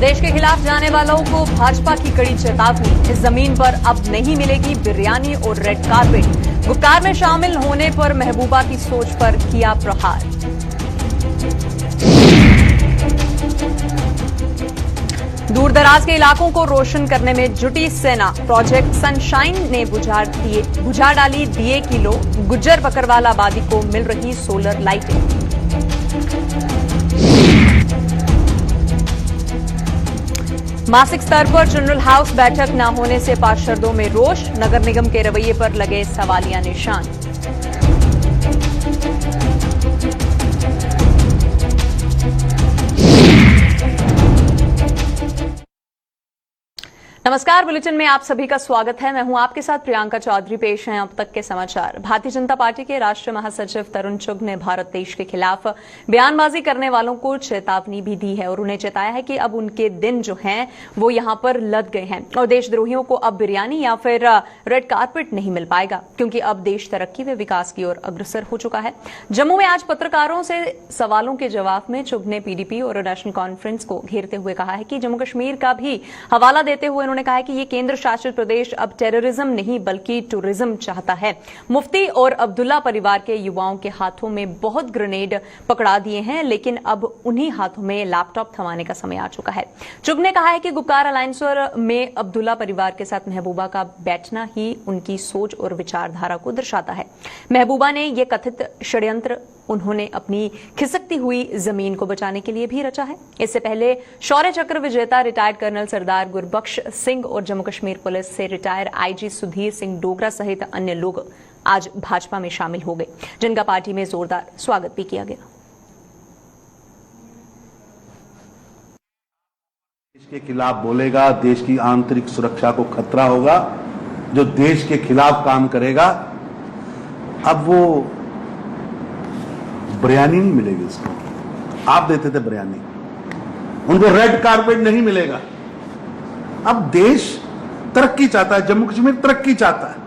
देश के खिलाफ जाने वालों को भाजपा की कड़ी चेतावनी। इस जमीन पर अब नहीं मिलेगी बिरयानी और रेड कार्पेट। गुफ्तार में शामिल होने पर महबूबा की सोच पर किया प्रहार। दूर दराज के इलाकों को रोशन करने में जुटी सेना। प्रोजेक्ट सनशाइन ने बुझा डाली दिए की लो। गुज्जर बकरवाल आबादी को मिल रही सोलर लाइटें। मासिक स्तर पर जनरल हाउस बैठक न होने से पार्षदों में रोष। नगर निगम के रवैये पर लगे सवालिया निशान। नमस्कार, बुलेटिन में आप सभी का स्वागत है। मैं हूं आपके साथ प्रियंका चौधरी। पेश हैं अब तक के समाचार। भारतीय जनता पार्टी के राष्ट्रीय महासचिव तरुण चुग ने भारत देश के खिलाफ बयानबाजी करने वालों को चेतावनी भी दी है और उन्हें चेताया है कि अब उनके दिन जो हैं वो यहां पर लद गए हैं और देशद्रोहियों को अब बिरयानी या फिर रेड कार्पेट नहीं मिल पाएगा, क्योंकि अब देश तरक्की व विकास की ओर अग्रसर हो चुका है। जम्मू में आज पत्रकारों से सवालों के जवाब में चुग ने पीडीपी और नेशनल कॉन्फ्रेंस को घेरते हुए कहा है कि जम्मू कश्मीर का भी हवाला देते हुए उन्होंने कहा है कि ये केंद्र शासित प्रदेश अब टेररिज्म नहीं बल्कि टूरिज्म चाहता है। मुफ्ती और अब्दुल्ला परिवार के युवाओं के हाथों में बहुत ग्रेनेड पकड़ा दिए हैं, लेकिन अब उन्हीं हाथों में लैपटॉप थमाने का समय आ चुका है। चुग ने कहा है कि गुप्कार अलायंस में अब्दुल्ला परिवार के साथ महबूबा का बैठना ही उनकी सोच और विचारधारा को दर्शाता है। महबूबा ने यह कथित षड्यंत्र उन्होंने अपनी खिसकती हुई जमीन को बचाने के लिए भी रचा है। इससे पहले शौर्य चक्र विजेता रिटायर्ड कर्नल सरदार गुरबख्श सिंह और जम्मू कश्मीर पुलिस से रिटायर आईजी सुधीर सिंह डोगरा सहित अन्य लोग आज भाजपा में शामिल हो गए, जिनका पार्टी में जोरदार स्वागत भी किया गया। देश के खिलाफ बोलेगा, देश की आंतरिक सुरक्षा को खतरा होगा, जो देश के खिलाफ काम करेगा, अब वो बिरयानी नहीं मिलेगी उसको। आप देते थे बिरयानी, उनको रेड कार्पेट नहीं मिलेगा। अब देश तरक्की चाहता है, जम्मू कश्मीर तरक्की चाहता है।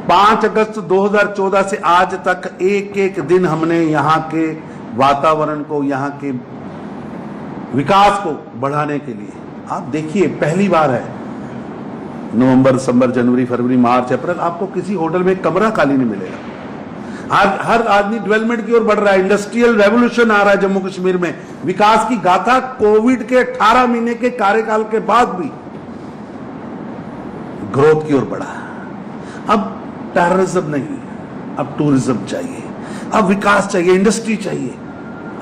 5 अगस्त 2014 से आज तक एक एक दिन हमने यहां के वातावरण को, यहां के विकास को बढ़ाने के लिए, आप देखिए पहली बार है नवंबर, दिसंबर, जनवरी, फरवरी, मार्च, अप्रैल आपको किसी होटल में कमरा खाली नहीं मिलेगा। हर आदमी डेवलपमेंट की ओर बढ़ रहा है। इंडस्ट्रियल रेवोल्यूशन आ रहा है जम्मू कश्मीर में। विकास की गाथा कोविड के 18 महीने के कार्यकाल के बाद भी ग्रोथ की ओर बढ़ा। अब टेररिज्म नहीं, अब टूरिज्म चाहिए, अब विकास चाहिए, इंडस्ट्री चाहिए।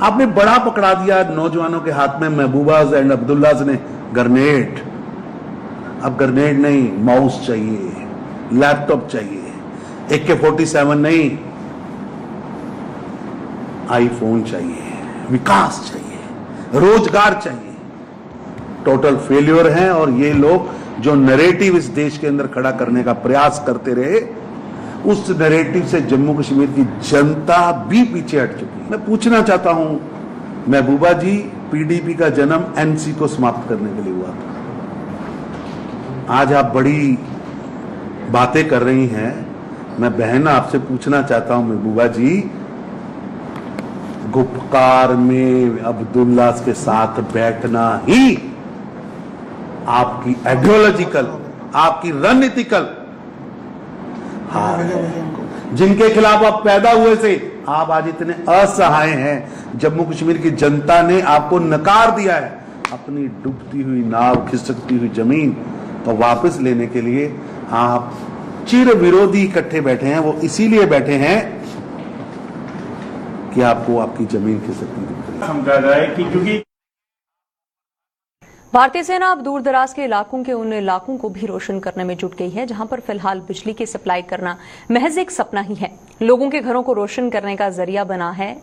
आपने बड़ा पकड़ा दिया नौजवानों के हाथ में, महबूबाज एंड अब्दुल्लाज ने ग्रेनेड। अब ग्रेनेड नहीं, माउस चाहिए, लैपटॉप चाहिए, AK-47 नहीं, आईफोन चाहिए, विकास चाहिए, रोजगार चाहिए। टोटल फेल्योर हैं और ये लोग जो नैरेटिव इस देश के अंदर खड़ा करने का प्रयास करते रहे, उस नैरेटिव से जम्मू कश्मीर की जनता भी पीछे हट चुकी है। मैं पूछना चाहता हूं, महबूबा जी, पीडीपी का जन्म एनसी को समाप्त करने के लिए हुआ था। आज आप बड़ी बातें कर रही हैं। मैं बहन आपसे पूछना चाहता हूं महबूबा जी, गुप्कार में अब्दुल्ला के साथ बैठना ही आपकी आइडियोलॉजिकल, आपकी रणनीतिकल हार है। जिनके खिलाफ आप पैदा हुए थे, आप आज इतने असहाय हैं। जम्मू कश्मीर की जनता ने आपको नकार दिया है। अपनी डूबती हुई नाव, खिसकती हुई जमीन को वापस लेने के लिए आप चिर विरोधी इकट्ठे बैठे हैं। वो इसीलिए बैठे हैं कि आपको आपकी जमीन खिसकती दिख रही है। क्योंकि भारतीय सेना अब दूर दराज के इलाकों के उन इलाकों को भी रोशन करने में जुट गई है जहां पर फिलहाल बिजली की सप्लाई करना महज एक सपना ही है। लोगों के घरों को रोशन करने का जरिया बना है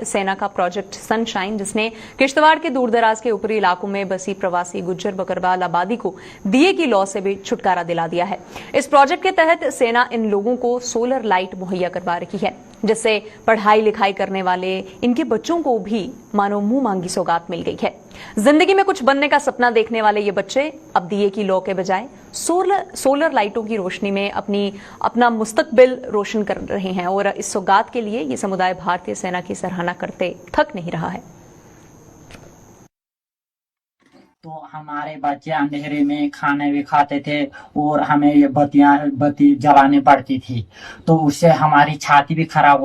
सेना का प्रोजेक्ट सनशाइन, जिसने किश्तवाड़ के दूर दराज के ऊपरी इलाकों में बसी प्रवासी गुज्जर बकरवाल आबादी को दिए की लौ से भी छुटकारा दिला दिया है। इस प्रोजेक्ट के तहत सेना इन लोगों को सोलर लाइट मुहैया करवा रही है, जिससे पढ़ाई लिखाई करने वाले इनके बच्चों को भी मानो मुंह मांगी सौगात मिल गई है। जिंदगी में कुछ बनने का सपना देखने वाले ये बच्चे अब दिए की लौ के बजाय सोलर लाइटों की रोशनी में अपना मुस्तकबिल रोशन कर रहे हैं और इस सौगात के लिए ये समुदाय भारतीय सेना की सराहना करते थक नहीं रहा है। तो हमारे बच्चे अंधेरे में खाने भी खाते थे और हमें ये बत्ती जलानी पड़ती थी, तो उससे हमारी छाती भी खराब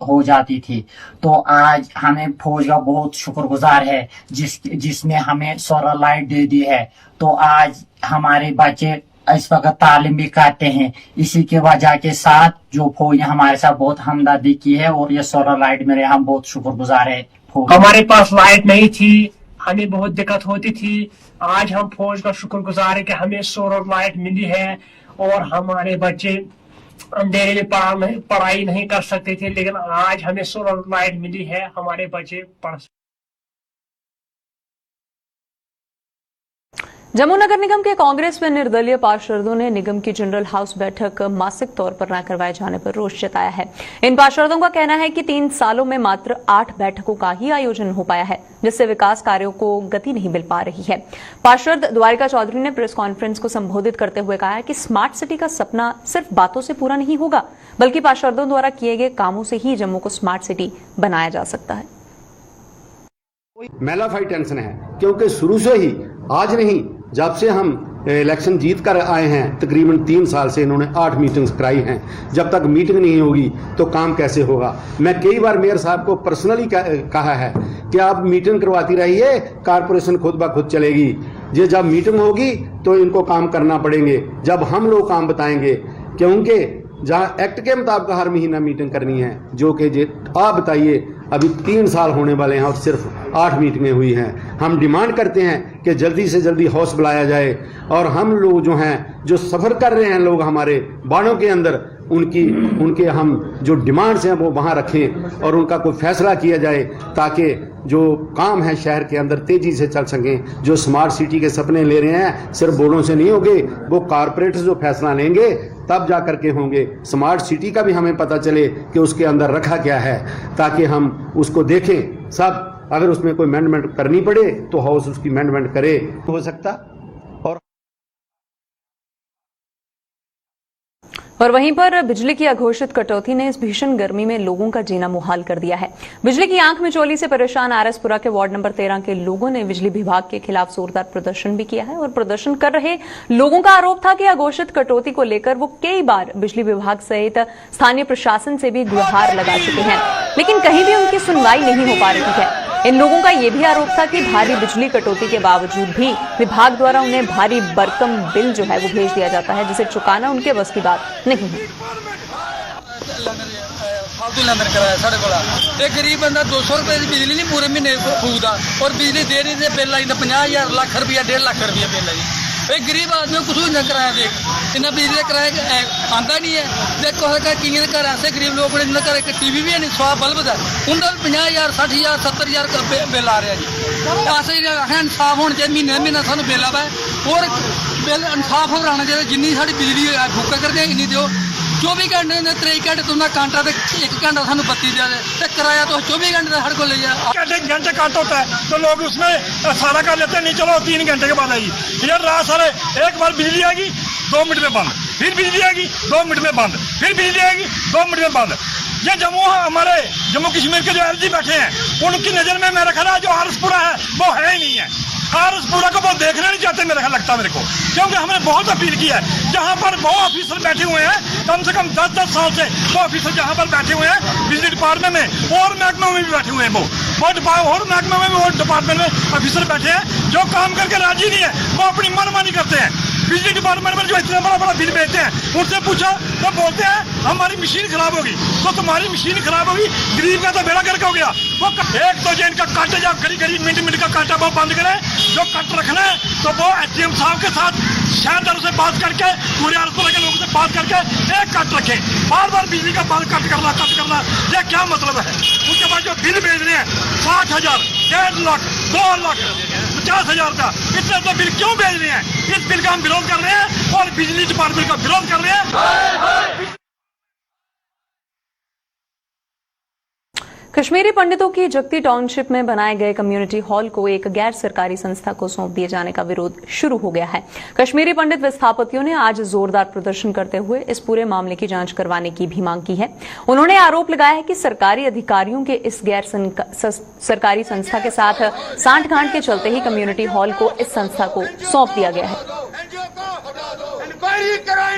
हो जाती थी। तो आज हमें फौज का बहुत शुक्रगुजार है जिसने हमें सोलर लाइट दे दी है। तो आज हमारे बच्चे इस वक्त तालीम भी करते हैं। इसी के वजह के साथ जो फौज ने हमारे साथ बहुत हमदर्दी की है और ये सोलर लाइट मेरे हम बहुत शुक्रगुजार है। हमारे पास लाइट नहीं थी, हमें बहुत दिक्कत होती थी। आज हम फौज का शुक्रगुजार है कि हमें सोलर लाइट मिली है और हमारे बच्चे अंधेरे में पढ़ाई नहीं कर सकते थे, लेकिन आज हमें सोलर लाइट मिली है, हमारे बच्चे पढ़। जम्मू नगर निगम के कांग्रेस व निर्दलीय पार्षदों ने निगम की जनरल हाउस बैठक मासिक तौर पर न करवाए जाने पर रोष जताया है। इन पार्षदों का कहना है कि 3 सालों में मात्र 8 बैठकों का ही आयोजन हो पाया है, जिससे विकास कार्यों को गति नहीं मिल पा रही है। पार्षद द्वारिका चौधरी ने प्रेस कॉन्फ्रेंस को संबोधित करते हुए कहा कि स्मार्ट सिटी का सपना सिर्फ बातों से पूरा नहीं होगा, बल्कि पार्षदों द्वारा किए गए कामों से ही जम्मू को स्मार्ट सिटी बनाया जा सकता है। मेलाफाई टेंशन है, क्योंकि शुरू से ही आज नहीं, जब से हम इलेक्शन जीत कर आए हैं तकरीबन 3 साल से इन्होंने 8 मीटिंग्स कराई हैं। जब तक मीटिंग नहीं होगी तो काम कैसे होगा। मैं कई बार मेयर साहब को पर्सनली कहा है कि आप मीटिंग करवाती रहिए, कारपोरेशन खुद ब खुद चलेगी। ये जब मीटिंग होगी तो इनको काम करना पड़ेंगे, जब हम लोग काम बताएंगे, क्योंकि जहाँ एक्ट के मुताबिक हर महीना मीटिंग करनी है, जो कि आप बताइए अभी 3 साल होने वाले हैं और सिर्फ 8 मीटिंगें हुई हैं। हम डिमांड करते हैं कि जल्दी से जल्दी हाउस बुलाया जाए और हम लोग जो हैं, जो सफ़र कर रहे हैं लोग हमारे बाड़ों के अंदर, उनके हम जो डिमांड्स हैं वो वहाँ रखें और उनका कोई फैसला किया जाए, ताकि जो काम है शहर के अंदर तेजी से चल सकें। जो स्मार्ट सिटी के सपने ले रहे हैं सिर्फ बोर्डों से नहीं होंगे, वो कारपोरेट्स जो फैसला लेंगे तब जा करके होंगे। स्मार्ट सिटी का भी हमें पता चले कि उसके अंदर रखा क्या है, ताकि हम उसको देखें सब। अगर उसमें कोई अमेंडमेंट करनी पड़े तो हाउस उसकी अमेंडमेंट करे, हो सकता। और वहीं पर बिजली की अघोषित कटौती ने इस भीषण गर्मी में लोगों का जीना मुहाल कर दिया है। बिजली की आंख मिचौली से परेशान आरएसपुरा के वार्ड नंबर 13 के लोगों ने बिजली विभाग के खिलाफ जोरदार प्रदर्शन भी किया है और प्रदर्शन कर रहे लोगों का आरोप था कि अघोषित कटौती को लेकर वो कई बार बिजली विभाग सहित स्थानीय प्रशासन से भी गुहार लगा चुके हैं, लेकिन कहीं भी उनकी सुनवाई नहीं हो पा रही है। इन लोगों का यह भी आरोप था कि भारी बिजली कटौती के बावजूद भी विभाग द्वारा उन्हें भारी भरकम बिल जो है वो भेज दिया जाता है, जिसे चुकाना उनके बस की बात नहीं है। फालतू लंदन कराया साढ़े को, एक गरीब बंदा 200 रुपए की बिजली नहीं पूरे महीने फूकता और बिजली दे नहीं दे बिल आई 50,000 लाख रुपया 1.5 लाख रुपया बिल आई। एक गरीब आदमी कुछ भी नहीं कराया, देख इन्हें बिजली कराया आंदा नहीं है। देखो किए घर ऐसे गरीब लोग बड़े घर टीवी भी है नहीं, 100 बल्ब है उनका 50,000 60,000 70,000 बिल आ रहा है जी। ऐसे इंसाफ होना चाहिए, महीने सानू बिल आवा और बिल इंसाफ होना चाहिए। जिन्नी साड़ी बिजली फूका करते हैं इन्नी दो। 24 घंटे 23 घंटे तुमने कांटा 1 घंटा सानू बत्ती दे दे, किराया तो 24 घंटे का हर को ले जाए। घंटे काट होता है तो लोग उसमें सारा कर लेते हैं, नहीं चलो 3 घंटे के बाद आएगी। यार रात सारे एक बार बिजली आएगी 2 मिनट में बंद, फिर बिजली आएगी 2 मिनट में बंद, फिर बिजली आएगी 2 मिनट में बंद। ये हमारे जम्मू कश्मीर के जो एलजी बैठे हैं उनकी नजर में मेरा ख्याल है जो आरएसपुरा है वो है ही नहीं है। आरएसपुरा को वो देखना नहीं चाहते मेरा ख्याल लगता मेरे को, क्योंकि हमने बहुत अपील की है। जहाँ पर वो ऑफिसर बैठे हुए हैं कम से कम 10-10 साल से, वो ऑफिसर जहाँ पर बैठे हुए हैं बिजली डिपार्टमेंट में और महकमे में भी बैठे हुए हैं, वो और महकमे में भी और डिपार्टमेंट में ऑफिसर बैठे हैं जो काम करके राजी नहीं है, वो अपनी मनमानी करते हैं। बिजली डिपार्टमेंट में जो इतना बड़ा बिल भेजते हैं, उनसे पूछा तो बोलते हैं हमारी मशीन खराब होगी। तो तुम्हारी मशीन खराब होगी, गरीब का तो बेड़ा गर्क हो गया। वो एक तो जो इनका कट या गरी मिनट का काटा वो बंद करें, जो कट रखना है तो वो एसडीएम साहब के साथ शहरदारों से बात करके पूरे आरएसपुरा के लोगों से बात करके एक कट रखे। बार बार बिजली का बंद कट करना ये क्या मतलब है। उसके बाद जो बिल भेज रहे हैं 60,000 1.5 लाख 2 लाख 50,000 का, इतने तो बिल क्यों भेज रहे हैं। इस बिल का हम विरोध कर रहे हैं और बिजली डिपार्टमेंट का विरोध कर रहे हैं। कश्मीरी पंडितों की जगती टाउनशिप में बनाए गए कम्युनिटी हॉल को एक गैर सरकारी संस्था को सौंप दिए जाने का विरोध शुरू हो गया है। कश्मीरी पंडित विस्थापितों ने आज जोरदार प्रदर्शन करते हुए इस पूरे मामले की जांच करवाने की भी मांग की है। उन्होंने आरोप लगाया है कि सरकारी अधिकारियों के इस गैर सरकारी संस्था के साथ सांठगांठ के चलते ही कम्युनिटी हॉल को इस संस्था को सौंप दिया गया है।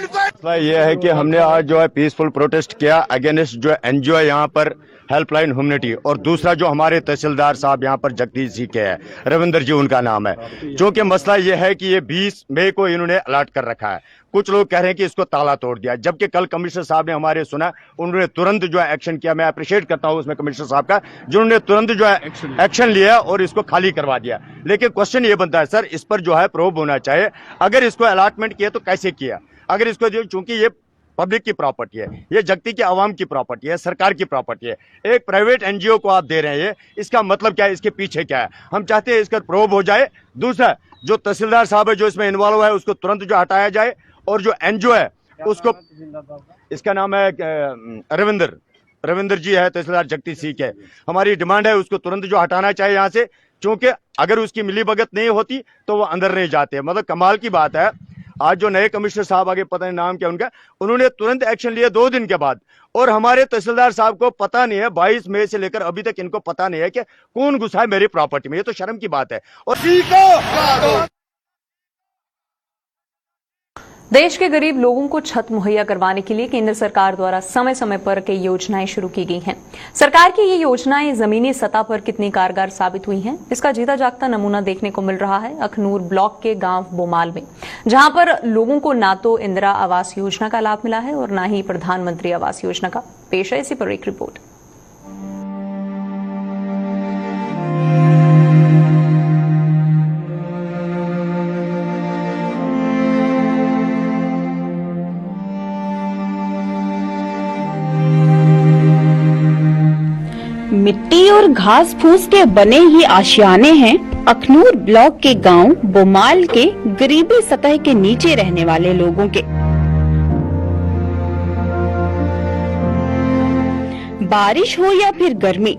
मसला ये है कि हमने आज जो है पीसफुल प्रोटेस्ट किया अगेंस्ट जो एनजीओ यहाँ पर हेल्पलाइन ह्यूमनिटी, और दूसरा जो हमारे तहसीलदार साहब यहाँ पर जगदीश जी के हैं, रविंदर जी उनका नाम है। क्योंकि मसला ये है कि ये 20 मई को इन्होंने अलॉट कर रखा है। कुछ लोग कह रहे हैं कि इसको ताला तोड़ दिया, जबकि कल कमिश्नर साहब ने हमारे सुना, उन्होंने तुरंत जो है एक्शन किया। मैं अप्रिशिएट करता हूँ उसमें कमिश्नर साहब का, जिन्होंने तुरंत जो है एक्शन लिया और इसको खाली करवा दिया। लेकिन क्वेश्चन ये बनता है सर, इस पर जो है प्रोब होना चाहिए। अगर इसको अलॉटमेंट किया तो कैसे किया? अगर इसको जो, चूंकि ये पब्लिक की प्रॉपर्टी है, ये जगती के आवाम की प्रॉपर्टी है, सरकार की प्रॉपर्टी है, एक प्राइवेट एनजीओ को आप दे रहे हैं, इसका मतलब क्या है? इसके पीछे क्या है? हम चाहते हैं इसका प्रोब हो जाए। दूसरा, जो तहसीलदार साहब है जो इसमें इन्वॉल्व है, उसको तुरंत जो हटाया जाए, और जो एनजीओ है उसको, इसका नाम है रविंदर जी है, तहसीलदार जगती सिंह के, हमारी डिमांड है उसको तुरंत जो हटाना चाहिए यहाँ से, क्योंकि अगर उसकी मिलीभगत नहीं होती तो वो अंदर नहीं जाते। मतलब कमाल की बात है, आज जो नए कमिश्नर साहब आगे पता नहीं नाम क्या उनका, उन्होंने तुरंत एक्शन लिया 2 दिन के बाद, और हमारे तहसीलदार साहब को पता नहीं है 22 मई से लेकर अभी तक इनको पता नहीं है कि कौन घुसा है मेरी प्रॉपर्टी में। ये तो शर्म की बात है। और देश के गरीब लोगों को छत मुहैया करवाने के लिए केंद्र सरकार द्वारा समय समय पर कई योजनाएं शुरू की गई हैं। सरकार की ये योजनाएं जमीनी सतह पर कितनी कारगर साबित हुई हैं, इसका जीता जागता नमूना देखने को मिल रहा है अखनूर ब्लॉक के गांव बोमाल में, जहां पर लोगों को ना तो इंदिरा आवास योजना का लाभ मिला है और न ही प्रधानमंत्री आवास योजना का। पेश है इसी पर एक रिपोर्ट। मिट्टी और घास फूस के बने ये आशियाने हैं अखनूर ब्लॉक के गांव बोमाल के गरीबी सतह के नीचे रहने वाले लोगों के। बारिश हो या फिर गर्मी,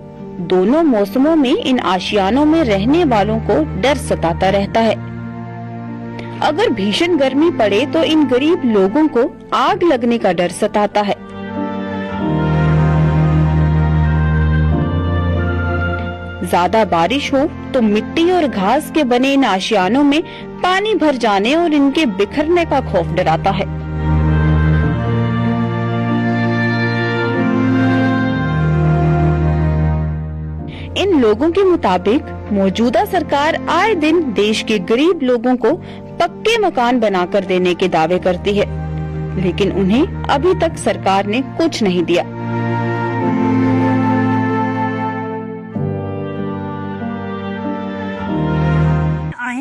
दोनों मौसमों में इन आशियानों में रहने वालों को डर सताता रहता है। अगर भीषण गर्मी पड़े तो इन गरीब लोगों को आग लगने का डर सताता है। ज्यादा बारिश हो तो मिट्टी और घास के बने इन आशियानों में पानी भर जाने और इनके बिखरने का खौफ डराता है। इन लोगों के मुताबिक मौजूदा सरकार आए दिन देश के गरीब लोगों को पक्के मकान बनाकर देने के दावे करती है, लेकिन उन्हें अभी तक सरकार ने कुछ नहीं दिया।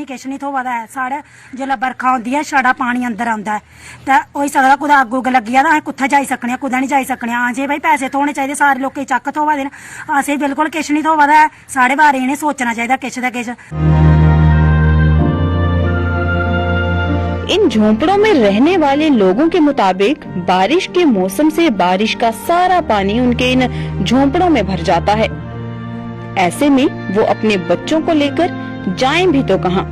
किश नहीं थोवा दा है। साढ़े जिसलै बरखा होंदी है छड़ा पानी अंदर आंदा है, ते होई सकदा कुदै अग्ग उग्ग लग्गी जा तां अस कुत्थै जाई सकने आं, कुदै नहीं जाई सकने आं। जे भाई पैसे थोने चाहिदे, सारे लोकें चक्क थोवा दे न, असें बिल्कुल किश नहीं थोवा दा है। साढ़े बारे इ'नें सोचना चाहिदा किश दा किश। इन झोंपड़ों में रहने वाले लोगों के मुताबिक बारिश के मौसम से बारिश का सारा पानी उनके इन झोंपड़ों में भर जाता है। ऐसे में वो अपने बच्चों को लेकर जाएं भी तो कहां।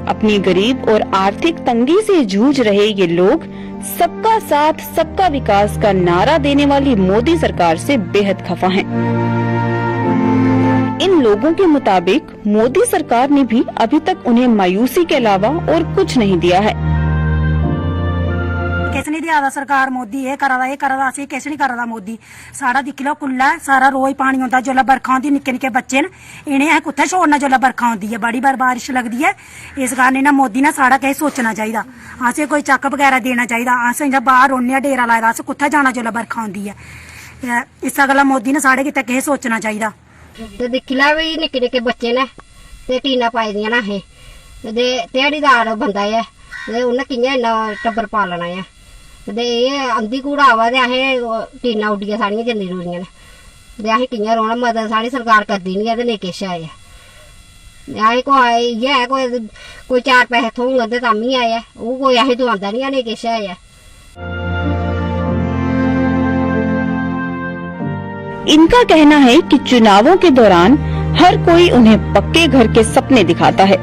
अपनी गरीब और आर्थिक तंगी से जूझ रहे ये लोग सबका साथ सबका विकास का नारा देने वाली मोदी सरकार से बेहद खफा हैं। इन लोगों के मुताबिक मोदी सरकार ने भी अभी तक उन्हें मायूसी के अलावा और कुछ नहीं दिया है। किश नहीं दिया सरकार, मोदी ये करा दा, असें किश नहीं करा दा मोदी। साढ़ा दिक्खी लो कुल्ला है, सारा रोज पानी होंदा, जोल्लै बरखा होंदी निक्के निक्के बच्चे न, इ'नें असें कुत्थै छोड़ना जोल्लै बरखा होंदी है। बड़ी बार बारिश लगदी है, इस कारण इ'नें मोदी ने साढ़ा किश सोचना चाहिदा। असें कोई चक बगैरा देना चाहिदा। अस इ'यां बाहर रौह्ने आं डेरा लाए दा, अस कुत्थै जाना जोल्लै बरखा होंदी है। इस्सै गल्ला मोदी ने साढ़े गित्तै किश सोचना चाहिदा। ते दिक्खी लै भी निक्के निक्के बच्चे ने ते टीना पाई दियां न असें, ते ध्याड़ीदार बंदा ऐ ते उन्नै कि'यां इन्ना टब्बर पालना ऐ। ते एह् अंधी कूड़ा आवा ते असें टीना उड्डियां साढ़ियां जली रोड़ियां न, ते असें कि'यां रौह्ना। मदद साढ़ी सरकार करदी निं ऐ ते नेईं किश ऐ। असें कोई इ'यै ऐ, कोई 4 पैसे थ्होङन ते ताम्मी ऐ, ओह् कोई असें दोआंदा निं ऐ, नेईं किश ऐ। इनका कहना है कि चुनावों के दौरान हर कोई उन्हें पक्के घर के सपने दिखाता है,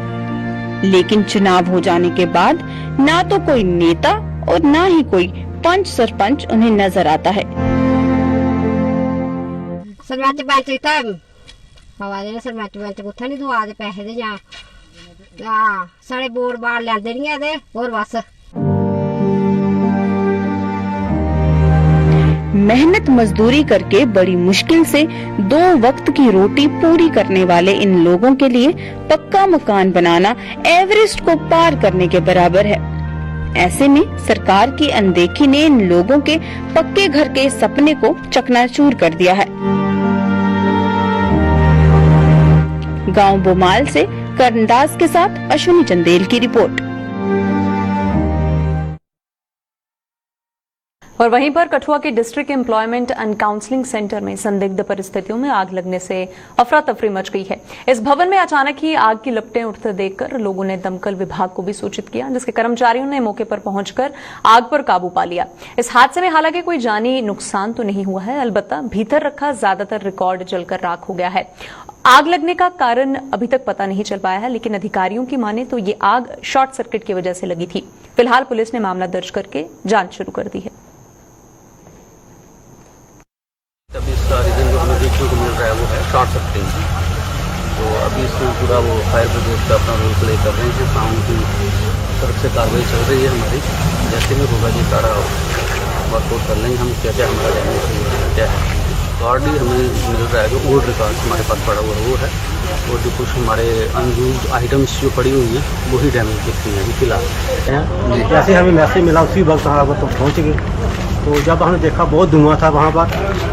लेकिन चुनाव हो जाने के बाद ना तो कोई नेता और ना ही कोई पंच सरपंच उन्हें नजर आता है। सरपंच पंच इतना हवा सरपंच पंच कुत्थे नहीं दुआ दे पैसे दे जा साढ़े बोर्ड बाड़ लैंदे नहीं है और बस। मेहनत मजदूरी करके बड़ी मुश्किल से 2 वक्त की रोटी पूरी करने वाले इन लोगों के लिए पक्का मकान बनाना एवरेस्ट को पार करने के बराबर है। ऐसे में सरकार की अनदेखी ने इन लोगों के पक्के घर के सपने को चकनाचूर कर दिया है। गांव बोमाल से कर्णदास के साथ अश्विनी चंदेल की रिपोर्ट। और वहीं पर कठुआ के district employment and counselling centre में संदिग्ध परिस्थितियों में आग लगने से अफरा तफरी मच गई है। इस भवन में अचानक ही आग की लपटें उठते देखकर लोगों ने दमकल विभाग को भी सूचित किया, जिसके कर्मचारियों ने मौके पर पहुंचकर आग पर काबू पा लिया। इस हादसे में हालांकि कोई जानी नुकसान तो नहीं हुआ है, अलबत्ता भीतर रखा ज्यादातर रिकॉर्ड जलकर राख हो गया है। आग लगने का कारण अभी तक पता नहीं चल पाया है, लेकिन अधिकारियों की माने तो ये आग शॉर्ट सर्किट की वजह से लगी थी। फिलहाल पुलिस ने मामला दर्ज करके जांच शुरू कर दी है। अभी इसका रीजन जो हमें देखने को मिल रहा है वो है शॉर्ट सर्किटिंग। तो अभी इसमें पूरा वो फायर ब्रिगेड का अपना रोल प्ले कर रहे हैं। साउंड की तरफ से कार्रवाई चल रही है हमारी। जैसे भी होगा ये सारा वर्कआउट कर लेंगे हम, क्या क्या हमारा डैमेज क्या है। रिकॉर्ड ही हमें मिल रहा है, जो ओल्ड रिकॉर्ड हमारे पास पड़ा हुआ है वो है, और जो कुछ हमारे अनयूज आइटम्स जो पड़ी हुई हैं वही डैमेज दिखती हैं अभी फिलहाल। जैसे हमें मैसेज मिला उसी वक्त हम तो पहुँच गए। तो जब हमने देखा बहुत धुआं था वहाँ पर,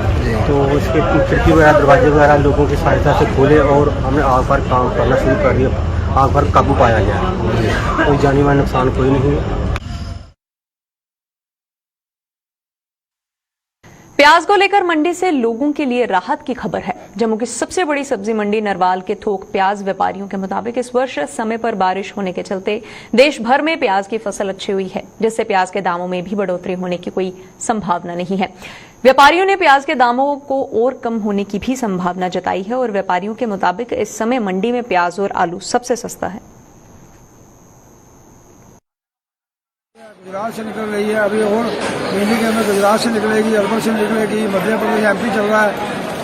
तो उसके खिड़की वगैरह दरवाजे वगैरह लोगों की सहायता से खोले और हमने आग पर काम करना शुरू कर दिया। आग पर काबू पाया गया, कोई जानी मानी नुकसान कोई नहीं। प्याज को लेकर मंडी से लोगों के लिए राहत की खबर है। जम्मू की सबसे बड़ी सब्जी मंडी नरवाल के थोक प्याज व्यापारियों के मुताबिक इस वर्ष समय पर बारिश होने के चलते देश भर में प्याज की फसल अच्छी हुई है, जिससे प्याज के दामों में भी बढ़ोतरी होने की कोई संभावना नहीं है। व्यापारियों ने प्याज के दामों को और कम होने की भी संभावना जताई है और व्यापारियों के मुताबिक इस समय मंडी में प्याज और आलू सबसे सस्ता है। गुजरात से निकल रही है अभी, और महीने के अंदर गुजरात से निकलेगी, अलवर से निकलेगी, मध्य प्रदेश एमपी चल रहा है,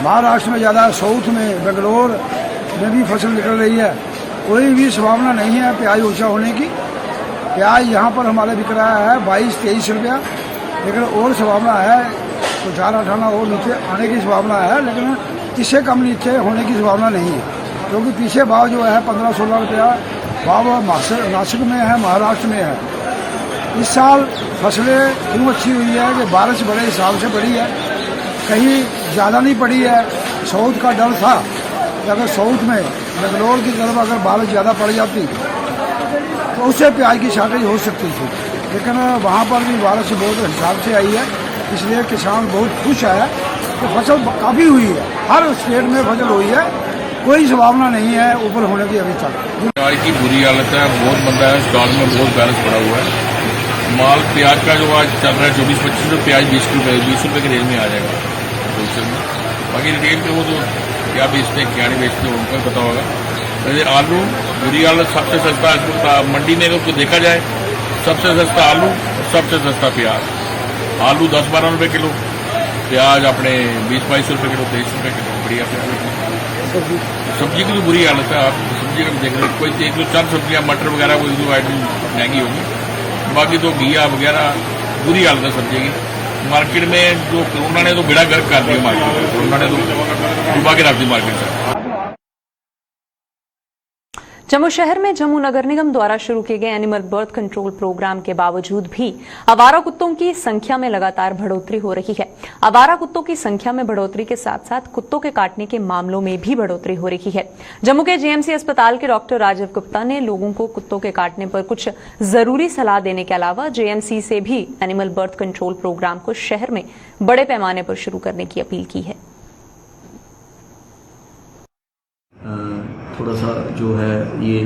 महाराष्ट्र में ज़्यादा, साउथ में बेंगलोर में भी फसल निकल रही है। कोई भी संभावना नहीं है प्याज ऊंचा होने की। प्याज यहाँ पर हमारे बिक रहा है 22-23 रुपया, लेकिन और संभावना है तो 4-8 और नीचे आने की संभावना है, लेकिन इससे कम नीचे होने की संभावना नहीं है, क्योंकि पीछे भाव जो है 15-16 रुपया भाव नासिक में है, महाराष्ट्र में है। इस साल फसलें क्यों अच्छी हुई है कि बारिश बड़े हिसाब से पड़ी है, कहीं ज़्यादा नहीं पड़ी है। साउथ का डर था कि अगर साउथ में बेंगलोर की तरफ अगर बारिश ज़्यादा पड़ जाती तो उससे प्याज की शॉर्टेज हो सकती थी, लेकिन वहाँ पर भी बारिश बहुत हिसाब से आई है, इसलिए किसान बहुत खुश है कि फसल काफ़ी हुई है। हर स्टेट में फसल हुई है, कोई संभावना नहीं है ऊपर होने की अभी तक। प्याज की बुरी हालत है, बहुत मंदा है, स्टॉक में बहुत बैलेंस पड़ा हुआ है। माल प्याज का जो आज चल रहा है 24-25 रुपये, प्याज 20 रुपये के रेंज में आ जाएगा होलसेल में। बाकी रिटेल पे वो तो क्या बेचते हैं क्या नहीं बेचते हैं उनको पता होगा। वैसे आलू बुरी हालत, सबसे सस्ता मंडी में अगर देखा जाए सबसे सस्ता आलू, सबसे सस्ता प्याज। आलू 10-12 रुपये किलो, प्याज अपने 20-22 रुपये किलो, 23 रुपये किलो। बढ़िया प्याज। सब्जी की तो बुरी हालत है, आप सब्जी का देख रहे हैं, कोई देख लो 4 सब्जियाँ मटर वगैरह वो जो आइटम महंगी होगी, बाकी तो घिया वगैरह बुरी हालत है सब्जी की। मार्केट में जो कोरोना ने तो बेड़ा गर्क कर दिया, मार्केट में कोरोना ने तो डुबा के रख दी मार्केट से। जम्मू शहर में जम्मू नगर निगम द्वारा शुरू किए गए एनिमल बर्थ कंट्रोल प्रोग्राम के बावजूद भी आवारा कुत्तों की संख्या में लगातार बढ़ोतरी हो रही है। आवारा कुत्तों की संख्या में बढ़ोतरी के साथ साथ कुत्तों के काटने के मामलों में भी बढ़ोतरी हो रही है। जम्मू के जीएमसी अस्पताल के डॉक्टर राजीव गुप्ता ने लोगों को कुत्तों के काटने पर कुछ जरूरी सलाह देने के अलावा जेएमसी से भी एनिमल बर्थ कंट्रोल प्रोग्राम को शहर में बड़े पैमाने पर शुरू करने की अपील की है। थोड़ा सा जो है ये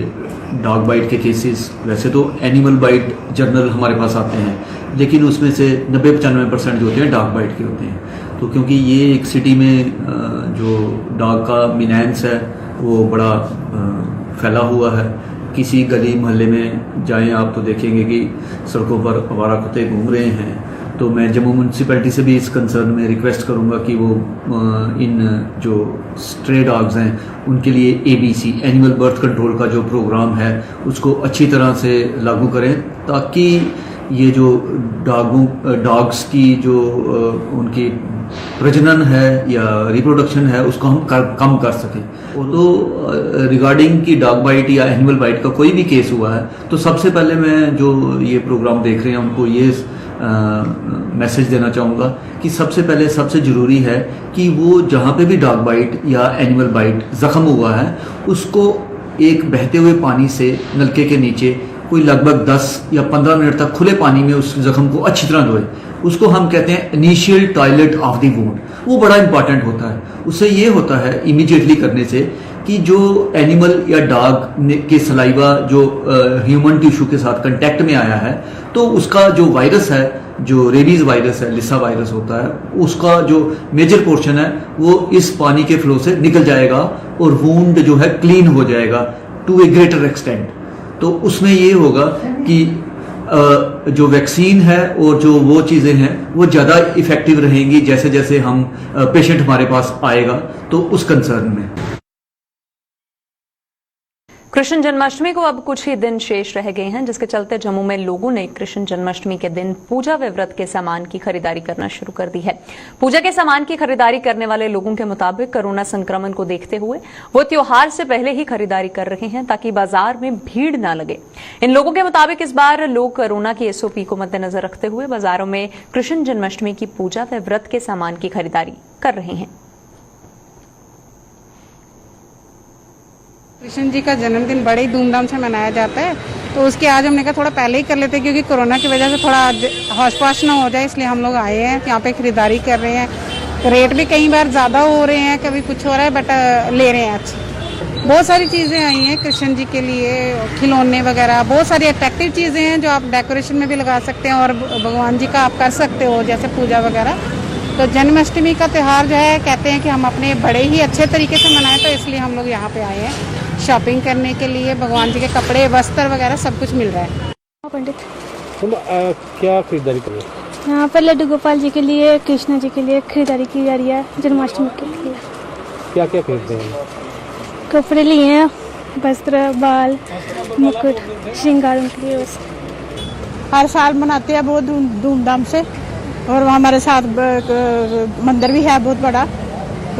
डॉग बाइट के केसेस, वैसे तो एनिमल बाइट जर्नल हमारे पास आते हैं, लेकिन उसमें से 90-95% जो होते हैं डॉग बाइट के होते हैं। तो क्योंकि ये एक सिटी में जो डॉग का मिनेंस है वो बड़ा फैला हुआ है। किसी गली मोहल्ले में जाएं आप तो देखेंगे कि सड़कों पर आवारा कुत्ते घूम रहे हैं। तो मैं जम्मू म्यूनसिपैलिटी से भी इस कंसर्न में रिक्वेस्ट करूंगा कि वो इन जो स्ट्रे डॉग्स हैं उनके लिए ABC एनिमल बर्थ कंट्रोल का जो प्रोग्राम है उसको अच्छी तरह से लागू करें, ताकि ये जो डॉग्स की जो उनकी प्रजनन है या रिप्रोडक्शन है उसको हम कम कर सकें। तो रिगार्डिंग की डॉग बाइट या एनिमल बाइट का कोई भी केस हुआ है तो सबसे पहले मैं जो ये प्रोग्राम देख रहे हैं उनको ये मैसेज देना चाहूँगा कि सबसे पहले सबसे ज़रूरी है कि वो जहाँ पे भी डॉग बाइट या एनिमल बाइट ज़ख्म हुआ है उसको एक बहते हुए पानी से नलके के नीचे कोई लगभग 10 या 15 मिनट तक खुले पानी में उस जख्म को अच्छी तरह धोए। उसको हम कहते हैं initial toilet of the wound. वो बड़ा इंपॉर्टेंट होता है। उससे ये होता है इमीडिएटली करने से कि जो एनिमल या डॉग के सलाइवा जो ह्यूमन टिश्यू के साथ कांटेक्ट में आया है तो उसका जो वायरस है, जो रेबीज वायरस है, लिसा वायरस होता है, उसका जो मेजर पोर्शन है वो इस पानी के फ्लो से निकल जाएगा और वुंड जो है क्लीन हो जाएगा टू ए ग्रेटर एक्सटेंट। तो उसमें ये होगा कि जो वैक्सीन है और जो वो चीज़ें हैं वो ज़्यादा इफेक्टिव रहेंगी जैसे जैसे हम पेशेंट हमारे पास आएगा तो उस कंसर्न में। कृष्ण जन्माष्टमी को अब कुछ ही दिन शेष रह गए हैं, जिसके चलते जम्मू में लोगों ने कृष्ण जन्माष्टमी के दिन पूजा व व्रत के सामान की खरीदारी करना शुरू कर दी है। पूजा के सामान की खरीदारी करने वाले लोगों के मुताबिक कोरोना संक्रमण को देखते हुए वो त्योहार से पहले ही खरीदारी कर रहे हैं ताकि बाजार में भीड़ न लगे। इन लोगों के मुताबिक इस बार लोग कोरोना की SOP को मद्देनजर रखते हुए बाजारों में कृष्ण जन्माष्टमी की पूजा व व्रत के सामान की खरीदारी कर रहे हैं। कृष्ण जी का जन्मदिन बड़े ही धूमधाम से मनाया जाता है, तो उसके आज हमने कहा थोड़ा पहले ही कर लेते हैं क्योंकि कोरोना की वजह से थोड़ा हौश-पाश ना हो जाए, इसलिए हम लोग आए हैं यहाँ पे खरीदारी कर रहे हैं। रेट भी कई बार ज़्यादा हो रहे हैं, कभी कुछ हो रहा है, बट ले रहे हैं अच्छी। बहुत सारी चीज़ें आई हैं कृष्ण जी के लिए, खिलौने वगैरह, बहुत सारी अट्रैक्टिव चीज़ें हैं जो आप डेकोरेशन में भी लगा सकते हैं और भगवान जी का आप कर सकते हो जैसे पूजा वगैरह। तो जन्माष्टमी का त्यौहार जो है कहते हैं कि हम अपने बड़े ही अच्छे तरीके से मनाएं, तो इसलिए हम लोग यहाँ पे आए हैं शॉपिंग करने के लिए। भगवान जी के कपड़े, वस्त्र वगैरह सब कुछ मिल रहा है। पंडित तुम क्या खरीदारी कर रहे हो? यहाँ पर लड्डू गोपाल जी के लिए, कृष्ण जी के लिए खरीदारी की जा रही है जन्माष्टमी के लिए। क्या क्या खरीदते हैं? कपड़े लिए हैं, वस्त्र, बाल, मुकुट, श्रृंगार के लिए। हर साल मनाते हैं बहुत धूमधाम से, और वहाँ हमारे साथ मंदिर भी है बहुत बड़ा,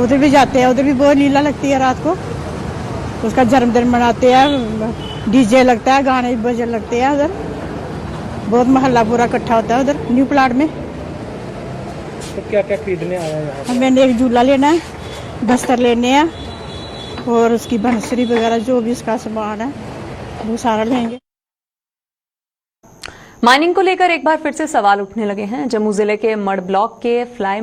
उधर भी जाते हैं। उधर भी बहुत लीला लगती है रात को, उसका जन्मदिन मनाते हैं, डीजे लगता है, गाने बजन लगते हैं। उधर बहुत मोहल्ला पूरा इकट्ठा होता है उधर न्यू प्लाट में। तो क्या क्या खरीदने आया है? हमें एक झूला लेना है, बस्तर लेने हैं और उसकी बंसरी वगैरह जो भी उसका सामान है वो सारा लेंगे। माइनिंग को लेकर एक बार फिर से सवाल उठने लगे हैं। जम्मू जिले के मड़ ब्लॉक के प्लाई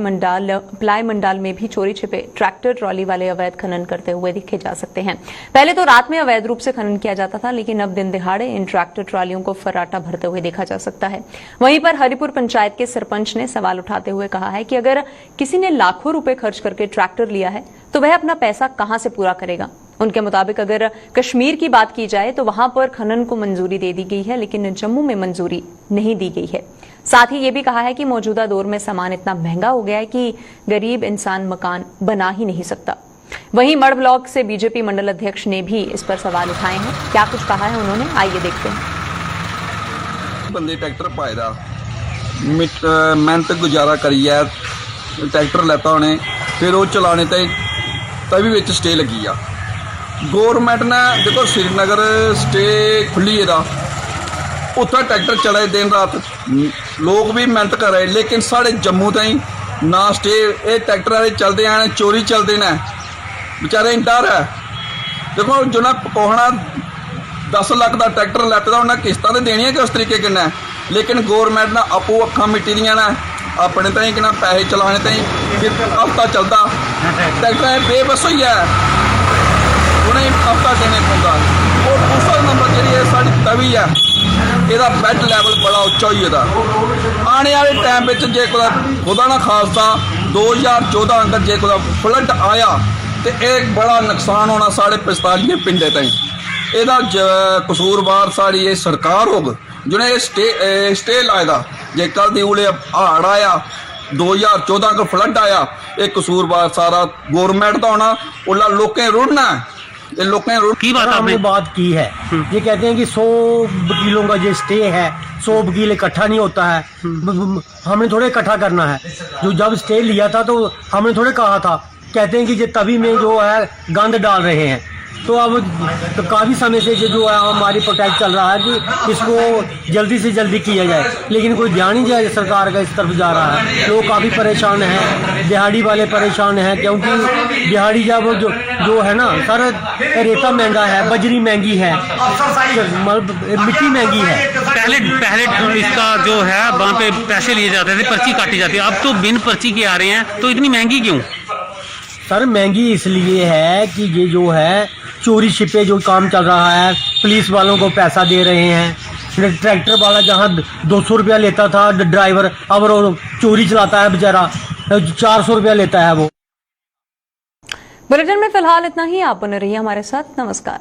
मंडाल में भी चोरी छिपे ट्रैक्टर ट्रॉली वाले अवैध खनन करते हुए देखे जा सकते हैं। पहले तो रात में अवैध रूप से खनन किया जाता था, लेकिन अब दिन दिहाड़े इन ट्रैक्टर ट्रॉलियों को फर्राटा भरते हुए देखा जा सकता है। वहीं पर हरिपुर पंचायत के सरपंच ने सवाल उठाते हुए कहा है कि अगर किसी ने लाखों रुपए खर्च करके ट्रैक्टर लिया है तो वह अपना पैसा कहां से पूरा करेगा। उनके मुताबिक अगर कश्मीर की बात की जाए तो वहां पर खनन को मंजूरी दे दी गई है, लेकिन जम्मू में मंजूरी नहीं दी गई है। साथ ही ये भी कहा है कि मौजूदा दौर में सामान इतना महंगा हो गया है कि गरीब इंसान मकान बना ही नहीं सकता। वहीं मड़ ब्लॉक से बीजेपी मंडल अध्यक्ष ने भी इस पर सवाल उठाए हैं। क्या कुछ कहा है उन्होंने, आइए देखते हैं। बंदे ट्रैक्टर पाएदा मेहनत गुजारा करिए ट्रैक्टर लैता उन्हें, फिर वो चलाने तभी विच स्टे लगी आ। गौरमेंट ने देखो श्रीनगर स्टे खुली है, उत्थे ट्रैक्टर चले दिन रात, लोग भी मेहनत कर रहे, लेकिन साढ़े जम्मू ताईं ना स्टे, ये ट्रैक्टर वाले चलते हैं, चोरी चलते हैं, बेचारे डर है। देखो जो ना पकोहना 10 लाख का ट्रैक्टर लैते उन्हें किस्तां तो देनियां कि उस तरीके किन्ना, लेकिन गौरमेंट ने आपू अखां मिट्टी दियां ने अपने ताईं कि पैसे चलाने ताईं, फिर हफ्ता चलता ट्रैक्टर बेबस होई है, उन्हें हफ्ता देने पौंदा। और दूसरा नंबर जी साड़ी तवी है, यदा बैड लैवल बड़ा उच्चा होई गेदा। आने वाले टाइम में जे खुदा ना खासता 2014 अंदर जे कोई फ्लड आया तो एक बड़ा नुकसान होना साढ़े 45 पिंडे ताईं। ਇਹਦਾ ਕਸੂਰਵਾਰ ਸਾਡੀ ਇਹ ਸਰਕਾਰ ਹੋਗ ਜਿਹਨੇ ਇਹ ਸਟੇ ਲਾਇਦਾ। ਜੇ ਕੱਲ ਦੀ ਉਲੇ ਹਾੜ ਆਇਆ 2014 का फ्लड आया, एक कसूरवार सारा गवर्नमेंट का होना, उला लोकें रुड़ना ये लोकें रुड़ की बात आपने बात की है। ये कहते हैं कि 100 वकीलों का जो स्टे है 100 वकील इकट्ठा नहीं होता है, हमने थोड़े इकट्ठा करना है। जो जब स्टे लिया था तो हमने थोड़े कहा था, कहते हैं कि ये तभी में जो है गंद डाल रहे हैं। तो अब तो काफ़ी समय से जो है हमारी प्रोटेक्ट चल रहा है कि इसको जल्दी से जल्दी किया जाए, लेकिन कोई ध्यान ही जाए सरकार का इस तरफ जा रहा है। लोग काफ़ी परेशान हैं, दिहाड़ी वाले परेशान हैं, क्योंकि दिहाड़ी जब जो है ना सर, रेता महंगा है, बजरी महंगी है, मिट्टी महंगी है। पहले इसका जो है वहाँ पे पैसे लिए जाते थे, पर्ची काटी जाती है, अब तो बिन पर्ची के आ रहे हैं, तो इतनी महंगी क्यों? सर महंगी इसलिए है कि ये जो है चोरी छिपे जो काम चल रहा है, पुलिस वालों को पैसा दे रहे हैं। ट्रैक्टर वाला जहाँ 200 रुपया लेता था ड्राइवर, अब वो चोरी चलाता है बेचारा, 400 रुपया लेता है वो। बुलेटिन में फिलहाल इतना ही। आप बने रहिए हमारे साथ। नमस्कार।